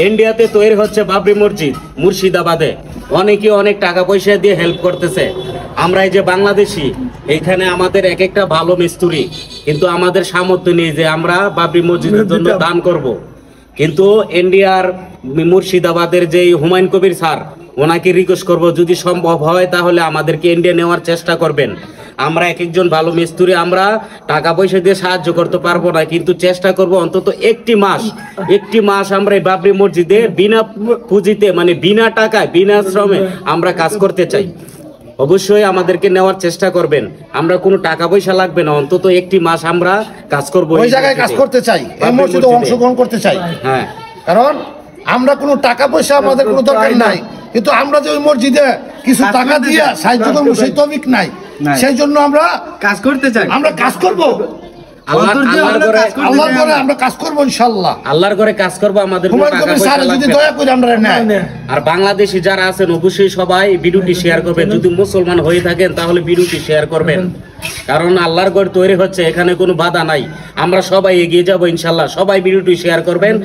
ইন্ডিয়াতে তৈরি হচ্ছে বাবরি মসজিদ মুর্শিদাবাদে, অনেকে অনেক টাকা পয়সা দিয়ে হেল্প করতেছে। আমরা এই যে বাংলাদেশি, এইখানে আমাদের এক একটা ভালো মিস্ত্রি, কিন্তু আমাদের সামর্থ্য নেই যে আমরা বাবরি মসজিদের জন্য দান করব। কিন্তু ইন্ডিয়ার মুর্শিদাবাদের যে হুমায়ুন কবির স্যার, ওনাকে রিকোয়েস্ট করব যদি সম্ভব হয় তাহলে আমাদেরকে ইন্ডিয়া নেওয়ার চেষ্টা করবেন। আমরা এক একজন ভালো মিস্ত্রি, আমরা টাকা পয়সা দিয়ে সাহায্য করতে পারবো না, কিন্তু চেষ্টা করব অন্তত একটি মাস আমরা এই বাবরি মসজিদে বিনা পুঁজিতে, মানে বিনা টাকায় বিনা শ্রমে আমরা কাজ করতে চাই। অবশ্যই আমাদেরকে নেওয়ার চেষ্টা করবেন। আমরা কোনো টাকা পয়সা লাগবে না, অন্তত একটি মাস আমরা কাজ করব, ওই জায়গায় কাজ করতে চাই, এই মসজিদে অংশগ্রহণ করতে চাই। হ্যাঁ, কারণ আমরা কোনো টাকা পয়সা আমাদের কোনো দরকার নাই, কিন্তু আমরা যে ওই মসজিদে কিছু টাকা দিয়ে সাহায্য করবো সেই তৌফিক নাই, সেই জন্য আমরা কাজ করতে চাই, আমরা কাজ করব। আল্লাহর ঘরে আমরা কাজ করবো ইনশাআল্লাহ, আল্লাহর ঘরে কাজ করবো। আমাদের যদি দয়া করে আমরা নেয়। আর বাংলাদেশি যারা আছেন অবশ্যই সবাই ভিডিওটি শেয়ার করবেন। যদি মুসলমান হয়ে থাকেন তাহলে ভিডিওটি শেয়ার করবেন, কারণ আল্লাহর ঘর তৈরি হচ্ছে, এখানে কোনো বাধা নাই। আমরা সবাই এগিয়ে যাবো ইনশাআল্লাহ। সবাই ভিডিওটি শেয়ার করবেন।